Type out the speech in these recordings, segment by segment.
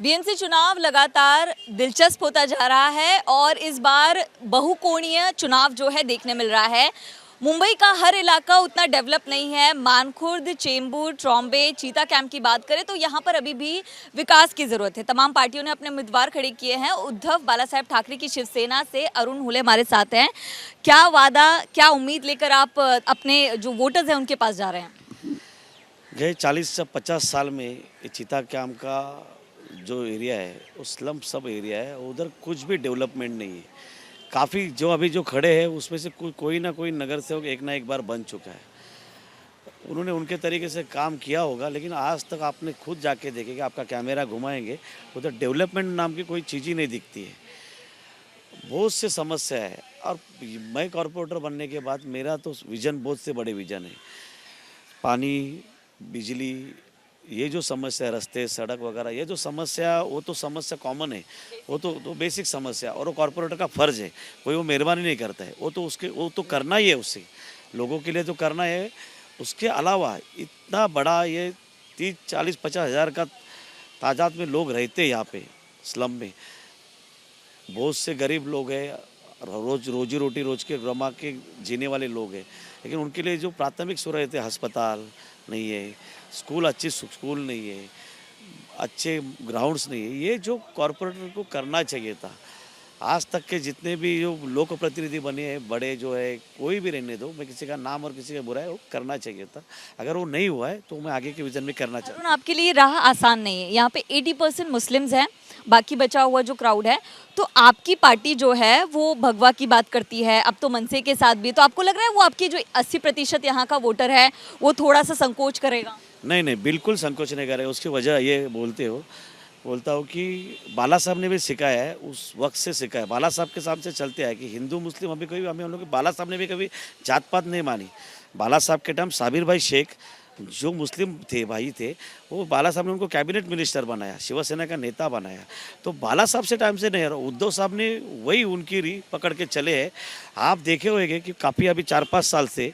BMC चुनाव लगातार दिलचस्प होता जा रहा है और इस बार बहुकोणीय चुनाव जो है देखने मिल रहा है। मुंबई का हर इलाका उतना डेवलप नहीं है। मानखुर्द, चेंबूर, ट्रॉम्बे, चीता कैंप की बात करें तो यहाँ पर अभी भी विकास की जरूरत है। तमाम पार्टियों ने अपने उम्मीदवार खड़े किए हैं। उद्धव बालासाहेब ठाकरे की शिवसेना से अरुण हुले हमारे साथ हैं। क्या वादा, क्या उम्मीद लेकर आप अपने जो वोटर्स हैं उनके पास जा रहे हैं? गए 40 से 50 साल में ये चीता कैंप का जो एरिया है वो स्लम सब एरिया है। उधर कुछ भी डेवलपमेंट नहीं है। काफ़ी जो अभी जो खड़े हैं उसमें से कोई ना कोई नगर सेवक एक ना एक बार बन चुका है। उन्होंने उनके तरीके से काम किया होगा, लेकिन आज तक आपने खुद जाके देखेंगे, आपका कैमरा घुमाएंगे उधर डेवलपमेंट नाम की कोई चीज़ ही नहीं दिखती है। बहुत से समस्या है। और मैं कॉरपोरेटर बनने के बाद मेरा तो विज़न बहुत से बड़े विज़न है। पानी, बिजली, ये जो समस्या है, रास्ते, सड़क वगैरह, ये जो समस्या, वो तो समस्या कॉमन है। वो तो बेसिक समस्या, और वो कॉरपोरेटर का फ़र्ज़ है। कोई वो मेहरबानी नहीं करता है, वो तो करना ही है। उससे लोगों के लिए तो करना है। उसके अलावा इतना बड़ा ये 30, 40, 50 हज़ार का तादाद में लोग रहते हैं यहाँ पे स्लम में। बहुत से गरीब लोग हैं, रोजी रोटी रोज के कमा के जीने वाले लोग हैं, लेकिन उनके लिए जो प्राथमिक सुविधाएं थे, अस्पताल नहीं है, अच्छे स्कूल नहीं है, अच्छे ग्राउंड्स नहीं है। ये जो कॉरपोरेटर को करना चाहिए था। आज तक के जितने भी जो लोक प्रतिनिधि बने हैं, बड़े जो है, कोई भी रहने दो, मैं किसी का नाम और किसी का बुरा है, वो करना चाहिए था। अगर वो नहीं हुआ है तो मैं आगे के विजन में करना चाहता हूँ। आपके लिए राह आसान नहीं है। यहाँ पे 80% मुस्लिम्स हैं, बाकी बचा हुआ जो क्राउड है। तो आपकी पार्टी जो है वो भगवा की बात करती है, अब तो मनसे के साथ भी। तो आपको लग रहा है वो आपकी जो 80% यहाँ का वोटर है वो थोड़ा सा संकोच करेगा? नहीं, बिल्कुल संकोच नहीं करेगा। उसकी वजह ये बोलता हूँ कि बाला साहब ने भी सिखाया है, उस वक्त से सिखाया। बाला साहब के साथ से चलते हैं कि हिंदू मुस्लिम अभी कभी हमें हम लोग, बाला साहब ने भी कभी जात पात नहीं मानी। बाला साहब के टाइम साबिर भाई शेख जो मुस्लिम थे, भाई थे, वो बाला साहब ने उनको कैबिनेट मिनिस्टर बनाया, शिवसेना का नेता बनाया। तो बाला साहब से टाइम से नहीं रहा। उद्धव साहब ने वही उनकी री पकड़ के चले हैं। आप देखे होंगे कि काफ़ी अभी 4-5 साल से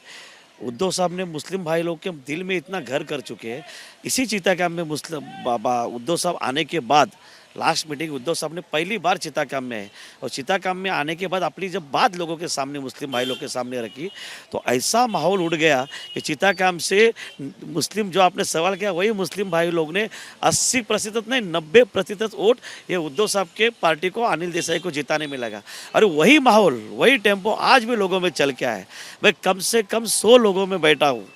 उद्धव साहब ने मुस्लिम भाई लोग के दिल में इतना घर कर चुके हैं। इसी चीता कैंप में मुस्लिम बाबा उद्धव साहब आने के बाद लास्ट मीटिंग उद्धव साहब ने पहली बार चीता कैंप में है, और चीता कैंप में आने के बाद अपनी जब बात लोगों के सामने, मुस्लिम भाई लोग के सामने रखी, तो ऐसा माहौल उड़ गया कि चीता कैंप से मुस्लिम, जो आपने सवाल किया, वही मुस्लिम भाई लोग ने 80% नहीं 90% वोट ये उद्धव साहब के पार्टी को, अनिल देसाई को जिताने में लगा। और वही माहौल, वही टेम्पो आज भी लोगों में चल के आया है। मैं कम से कम 100 लोगों में बैठा हूँ।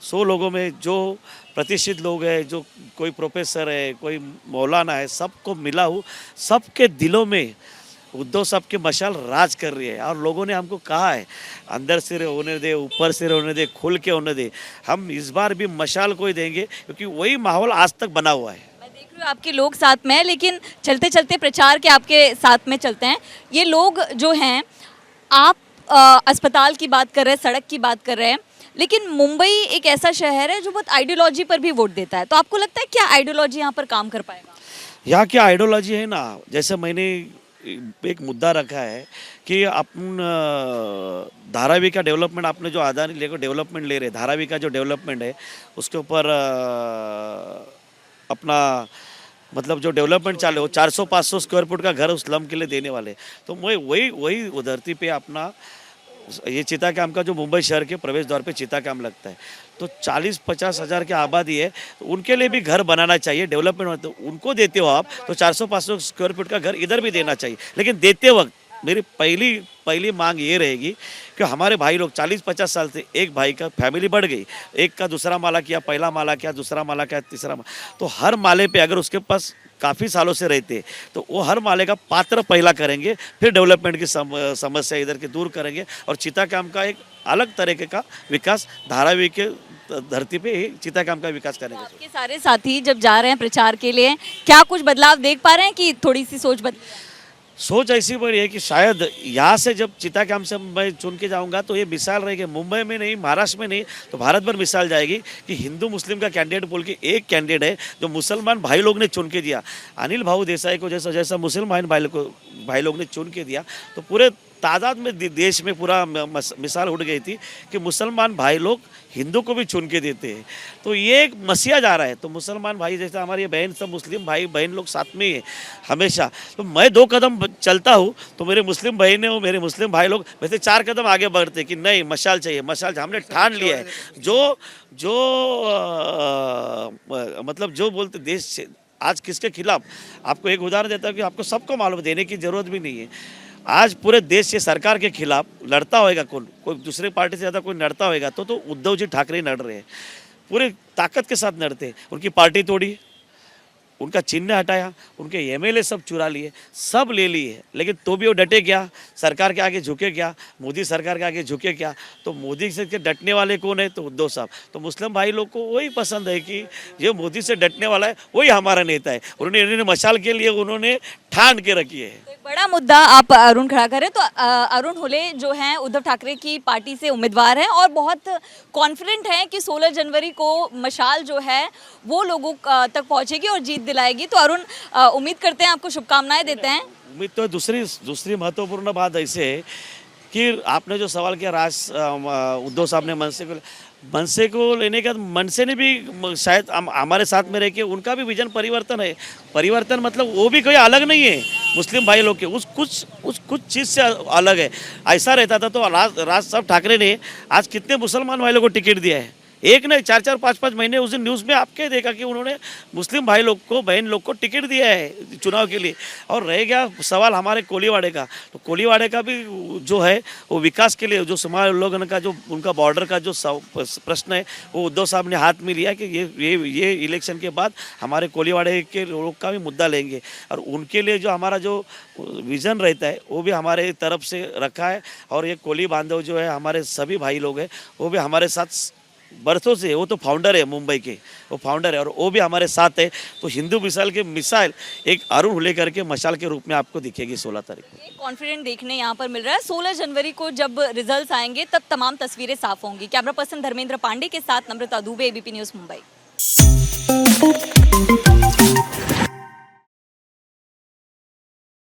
100 लोगों में जो प्रतिष्ठित लोग हैं, जो कोई प्रोफेसर है, कोई मौलाना है, सबको मिला हूँ। सबके दिलों में उद्धव साहब की मशाल राज कर रही है। और लोगों ने हमको कहा है, अंदर से होने दे, ऊपर से होने दे, खुल के होने दे, हम इस बार भी मशाल को ही देंगे, क्योंकि वही माहौल आज तक बना हुआ है। मैं देख रही हूँ आपके लोग साथ में हैं, लेकिन चलते चलते प्रचार के आपके साथ में चलते हैं। ये लोग जो हैं, आप अस्पताल की बात कर रहे हैं, सड़क की बात कर रहे हैं, लेकिन मुंबई एक ऐसा शहर है जो बहुत आइडियोलॉजी पर भी वोट देता है। तो आपको लगता है क्या आइडियोलॉजी यहाँ पर काम कर पाएगा? यहाँ क्या आइडियोलॉजी है ना, जैसे मैंने एक मुद्दा रखा है कि अपन धारावी का डेवलपमेंट, आपने जो आदानी लेकर डेवलपमेंट ले रहे, धारावी का जो डेवलपमेंट है उसके ऊपर अपना मतलब जो डेवलपमेंट चाले हो, 400-500 स्क्वायर फुट का घर उस स्लम के लिए देने वाले। तो मैं वही धरती पे अपना ये चीता कैंप का जो मुंबई शहर के प्रवेश द्वार पे चीता कैंप लगता है, तो 40-50 हज़ार की आबादी है, तो उनके लिए भी घर बनाना चाहिए। डेवलपमेंट तो उनको देते हो आप, तो 400-500 स्क्वायर फुट का घर इधर भी देना चाहिए। लेकिन देते वक्त मेरी पहली मांग ये रहेगी कि हमारे भाई लोग 40-50 साल से, एक भाई का फैमिली बढ़ गई, एक का दूसरा माला किया, पहला माला किया, दूसरा माला किया, तीसरा माला, तो हर माले पे अगर उसके पास काफ़ी सालों से रहते, तो वो हर माले का पात्र पहला करेंगे, फिर डेवलपमेंट की समस्या इधर के दूर करेंगे। और चीता कैंप का एक अलग तरीके का विकास धारावी के धरती पे ही चीता कैंप का विकास करेंगे। आपके सारे साथी जब जा रहे हैं प्रचार के लिए, क्या कुछ बदलाव देख पा रहे हैं कि थोड़ी सी सोच ऐसी बड़ी है कि शायद यहाँ से जब चीता कैंप से मैं चुन के जाऊँगा तो ये मिसाल रहेगी, मुंबई में नहीं, महाराष्ट्र में नहीं, तो भारत भर मिसाल जाएगी कि हिंदू मुस्लिम का कैंडिडेट बोल के एक कैंडिडेट है जो मुसलमान भाई लोग ने चुन के दिया। अनिल भाऊ देसाई को जैसा मुसलमान भाई लोग ने चुन के दिया, तो पूरे तादाद में देश में पूरा मिसाल उठ गई थी कि मुसलमान भाई लोग हिंदू को भी चुन के देते हैं। तो ये एक मसीहा जा रहा है। तो मुसलमान भाई जैसे हमारी बहन सब मुस्लिम भाई बहन लोग साथ में ही है हमेशा। तो मैं 2 कदम चलता हूँ तो मेरे मुस्लिम बहनें और मेरे मुस्लिम भाई लोग वैसे 4 कदम आगे बढ़ते कि नहीं मशाल चाहिए, मशाल हमने ठान लिया है। जो मतलब जो बोलते देश से आज किसके खिलाफ, आपको एक उदाहरण देता हूँ कि आपको सबको मालूम देने की जरूरत भी नहीं है। आज पूरे देश से सरकार के खिलाफ लड़ता होएगा कौन, कोई दूसरे पार्टी से ज़्यादा कोई लड़ता होएगा तो उद्धव जी ठाकरे लड़ रहे हैं, पूरे ताकत के साथ लड़ते हैं। उनकी पार्टी तोड़ी, उनका चिन्ह हटाया, उनके एमएलए सब चुरा लिए, सब ले लिए, लेकिन तो भी वो डटे क्या, सरकार के आगे झुके क्या, मोदी सरकार के आगे झुके क्या। तो मोदी से के डटने वाले कौन है, तो उद्धव साहब। तो मुस्लिम भाई लोग को वही पसंद है कि जो मोदी से डटने वाला है वही हमारा नेता है। उन्होंने मशाल के लिए उन्होंने ठान के रखी है। तो एक बड़ा मुद्दा आप अरुण खड़ा करें तो अरुण हुले जो हैं उद्धव ठाकरे की पार्टी से उम्मीदवार हैं और बहुत कॉन्फिडेंट हैं कि 16 जनवरी को मशाल जो है वो लोगों तक पहुंचेगी और जीत दिलाएगी। तो अरुण उम्मीद करते हैं, आपको शुभकामनाएं देते हैं। उम्मीद तो दूसरी महत्वपूर्ण बात ऐसे है कि आपने जो सवाल किया उद्धव साहब ने मनसे को लेने का, मनसे ने भी शायद हमारे साथ में रह के उनका भी विजन परिवर्तन है। परिवर्तन मतलब वो भी कोई अलग नहीं है मुस्लिम भाई लोग के, कुछ चीज़ से अलग है। ऐसा रहता था तो राज साहब ठाकरे ने आज कितने मुसलमान भाई लोग को टिकट दिया है, एक नहीं 4-4 5-5 महीने। उस दिन न्यूज़ में आपके देखा कि उन्होंने मुस्लिम भाई लोग को, बहन लोग को टिकट दिया है चुनाव के लिए। और रह गया सवाल हमारे कोलीवाड़े का, तो कोलीवाड़े का भी जो है वो विकास के लिए जो समाज लोगों का जो उनका बॉर्डर का जो प्रश्न है वो उद्धव साहब ने हाथ में लिया कि ये इलेक्शन के बाद हमारे कोलीवाड़े के लोग का भी मुद्दा लेंगे। और उनके लिए जो हमारा जो विज़न रहता है वो भी हमारे तरफ से रखा है। और ये कोली बांधव जो है हमारे सभी भाई लोग हैं, वो भी हमारे साथ बरसों से, वो तो फाउंडर है मुंबई के, वो फाउंडर है और वो भी हमारे साथ है। तो हिंदू मिसाल के मिसाइल एक अरुण हुले करके मशाल के रूप में आपको दिखेगी 16 तारीख को। कॉन्फिडेंट देखने यहाँ पर मिल रहा है। 16 जनवरी को जब रिजल्ट्स आएंगे तब तमाम तस्वीरें साफ होंगी। कैमरा पर्सन धर्मेंद्र पांडे के साथ नम्रता दुबे, एबीपी न्यूज़ मुंबई।